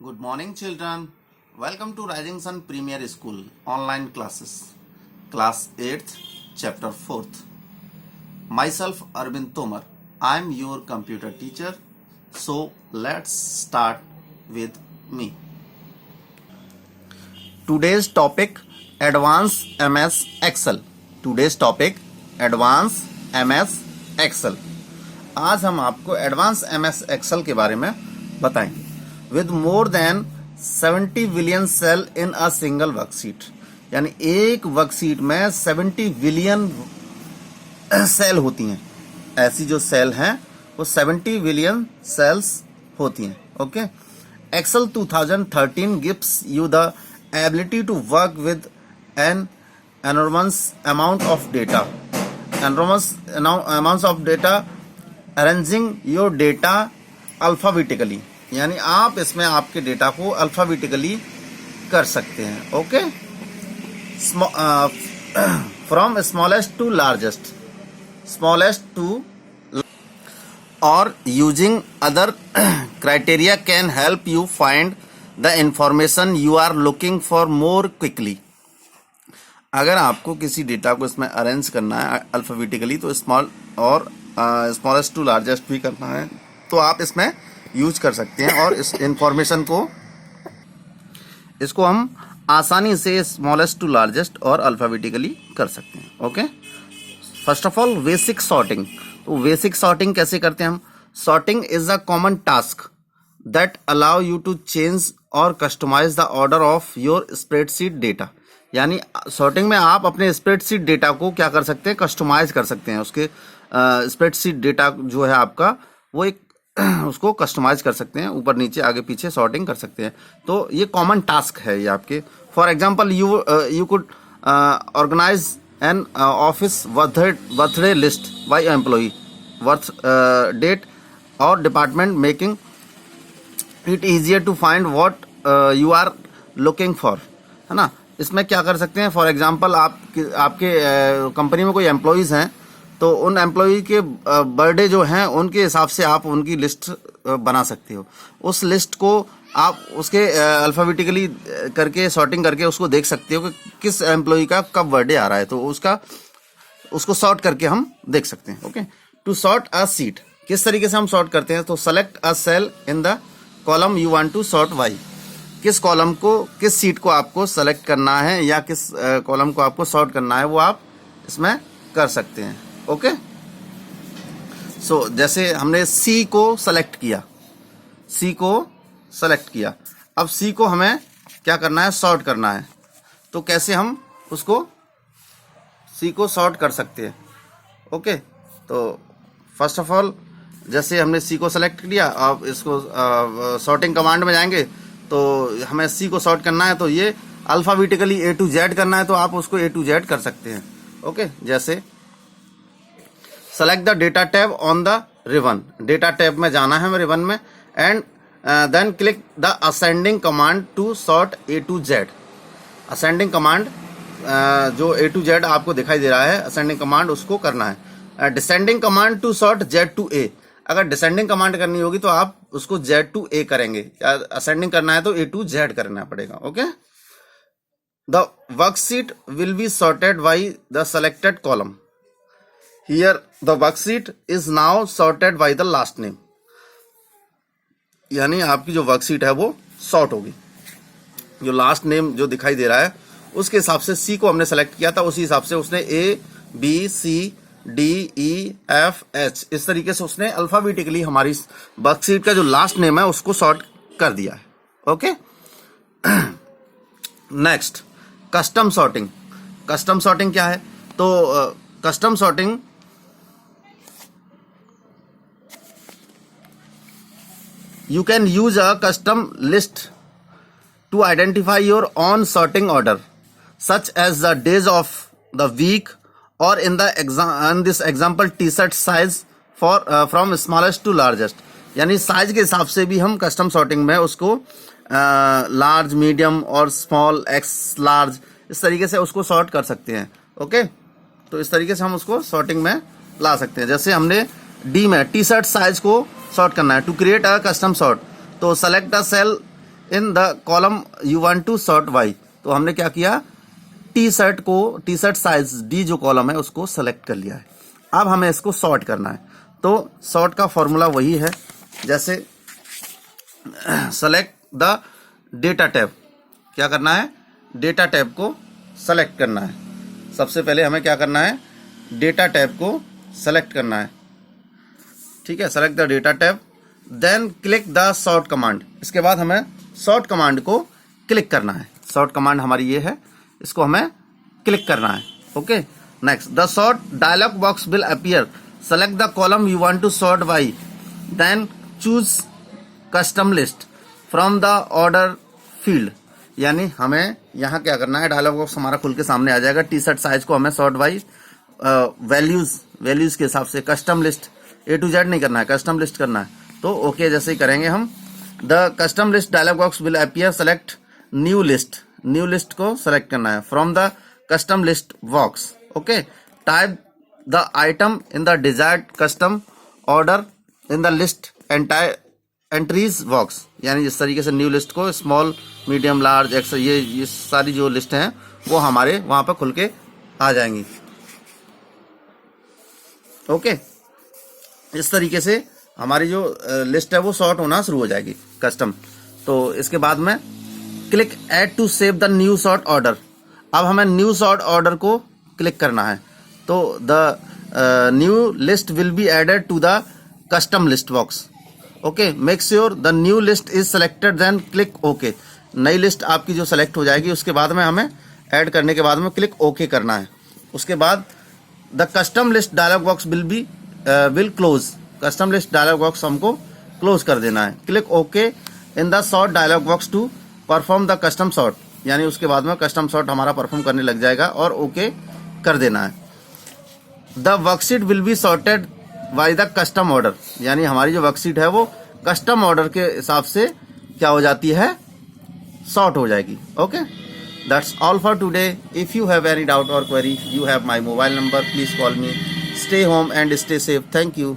Good morning, children. Welcome to Rising Sun Premier School online classes. Class 8th, Chapter 4th. Myself, Arvind Tomar. I am your computer teacher. So, let's start with me. Today's topic, Advanced MS Excel. Today's topic, Advanced MS Excel. आज हम आपको advance MS Excel के बारे में बताएंगे. With more than 70 billion sale in a single worksheet, यानी एक worksheet में 70 बिलियन सेल होती हैं. ऐसी जो सेल हैं वो 70 बिलियन सेल्स होती हैं. Okay. Excel 2013 gives you the ability to work with an enormous amount of data, arranging your data alphabetically, यानी आप इसमें आपके डेटा को अल्फाबेटिकली कर सकते हैं. Okay. From smallest to largest, और using other criteria can help you find the information you are looking for more quickly. अगर आपको किसी डेटा को इसमें अरेंज करना है अल्फाबेटिकली तो स्मॉल और स्मॉलेस्ट टू लार्जेस्ट भी करना है तो आप इसमें यूज कर सकते हैं और इस इंफॉर्मेशन को इसको हम आसानी से स्मॉलेस्ट टू लार्जेस्ट और अल्फाबेटिकली कर सकते हैं. Okay. First of all basic sorting. तो बेसिक सॉर्टिंग कैसे करते हैं हम? Sorting is a common task that allow you to change और customize the order of your spreadsheet data. यानी सॉर्टिंग में आप अपने स्प्रेडशीट डेटा को क्या कर सकते हैं? कस्टमाइज कर सकते हैं. उसके स्प्रेडशीट डेटा जो है आपका वो एक उसको कस्टमाइज कर सकते हैं, ऊपर नीचे आगे पीछे सॉर्टिंग कर सकते हैं. तो ये कॉमन टास्क है ये आपके. For example you could organize an office birthday list by employee, birth date और department, making it easier to find what you are looking for, है ना. इसमें क्या कर सकते हैं? फॉर एग्जांपल आपके कंपनी में कोई एम्प्लॉयज़ हैं तो उन एम्प्लॉय के बर्थडे जो हैं उनके हिसाब से आप उनकी लिस्ट बना सकते हो. उस लिस्ट को आप उसके अल्फाबेटिकली करके सॉर्टिंग करके उसको देख सकते हो कि किस एम्प्लॉय का कब बर्थडे आ रहा है, तो उसको सॉर्ट करके हम देख सकते हैं. Okay. To sort a sheet, किस तरीके से हम सॉर्ट करते हैं? तो select a cell in the column you want to sort by. किस कॉलम को, किस सीट को आपको सेलेक्ट करना है या किस कॉलम को आपको सॉर्ट करना है वो आप इसमें कर सकते हैं. ओके. सो जैसे हमने सी को सेलेक्ट किया, अब सी को हमें क्या करना है? सॉर्ट करना है. तो कैसे हम उसको सी को सॉर्ट कर सकते हैं? ओके. तो फर्स्ट ऑफ ऑल जैसे हमने सी को सेलेक्ट किया, अब इसको सॉर्टिंग कमांड में जाएंगे तो हमें सी को सॉर्ट करना है तो ये अल्फाबेटिकली ए टू जेड करना है तो आप उसको ए टू जेड कर सकते हैं. ओके. जैसे select the data tab on the ribbon, data tab में जाना है रिबन में, and then click the ascending command to sort A to Z. Ascending command जो ए टू जेड आपको दिखाई दे रहा है, असेंडिंग कमांड उसको करना है. Descending command to sort Z to A. अगर डिसेंडिंग कमांड करनी होगी तो आप उसको जेड टू ए करेंगे, असेंडिंग करना है तो ए टू जेड करना पड़ेगा. Okay. The worksheet will be sorted by the selected column. Here the worksheet is now sorted by the last name, यानी आपकी जो वर्कशीट है वो सॉर्ट होगी. जो लास्ट नेम जो दिखाई दे रहा है उसके हिसाब से सी को हमने सेलेक्ट किया था, उसी हिसाब से उसने A B C D E F H इस तरीके से उसने अल्फाबेटिकली हमारी वर्कशीट का जो लास्ट नेम है उसको सॉर्ट कर दिया है. Okay. Next, custom sorting. Custom sorting क्या है? तो custom sorting you can use a custom list to identify your own sorting order, such as the days of the week, or in this example t-shirt size from smallest to largest. यानी size के हिसाब से भी हम custom sorting में उसको large, medium और small, x large इस तरीके से उसको सॉर्ट कर सकते हैं. ओके. तो इस तरीके से हम उसको सॉर्टिंग में ला सकते हैं. जैसे हमने डी में टी शर्ट साइज को सॉर्ट करना है, to create a custom sort, तो select the cell in the column you want to sort by, तो हमने क्या किया, टी शर्ट साइज डी जो कॉलम है उसको सेलेक्ट कर लिया है। अब हमें इसको सॉर्ट करना है, तो सॉर्ट का फॉर्मूला वही है, जैसे सेलेक्ट द डेटा टैब, क्या करना है, डेटा टैब को सेलेक्ट करना है। सबसे पहले हमें क्या करना है, डेटा टैब को सेलेक्ट करना है, ठीक है, select the data tab, then click the sort command. इसके बाद हमें सॉर्ट कमांड को क्लिक करना है। सॉर्ट कमांड हमारी ये है, इसको हमें क्लिक करना है। Okay, next, the sort dialog box will appear, select the column you want to sort by, then choose custom list from the order field. यानी हमें यहाँ क्या करना है, डायलॉग बॉक्स हमारा खुल के सामने आ जाएगा। टी शर्ट साइज को हमें सॉर्ट बाई वैल्यूज के हिसाब से, custom list A to Z नहीं करना है, कस्टम लिस्ट करना है। तो ओके जैसे ही करेंगे हम, the custom list dialog box will appear, select new list को सेलेक्ट करना है from the custom list box. Okay, type the item in the desired custom order in the list entries box. यानी जिस तरीके से न्यू लिस्ट को small, medium, large, X, ये सारी जो लिस्ट हैं वो हमारे वहां पर खुल के आ जाएंगी। ओके, इस तरीके से हमारी जो लिस्ट है वो सॉर्ट होना शुरू हो जाएगी कस्टम। तो इसके बाद में click add to save the new sort order. अब हमें न्यू सॉर्ट ऑर्डर को क्लिक करना है, तो the new list will be added to the custom list box. Okay, make sure the new list is selected, then click okay. नई list आपकी जो select हो जाएगी, उसके बाद में हमें ऐड करने के बाद में क्लिक ओके करना है। उसके बाद the custom list dialog box will close, custom list dialog box हमको क्लोज कर देना है। Click okay in the sort dialog box to perform the custom sort, यानी उसके बाद में कस्टम सॉर्ट हमारा परफॉर्म करने लग जाएगा और ओके कर देना है। The worksheet will be sorted by the custom order, यानी हमारी जो वर्कशीट है वो कस्टम ऑर्डर के हिसाब से क्या हो जाती है, सॉर्ट हो जाएगी। Okay, that's all for today. If you have any doubt or query, you have my mobile number, please call me. Stay home and stay safe. Thank you.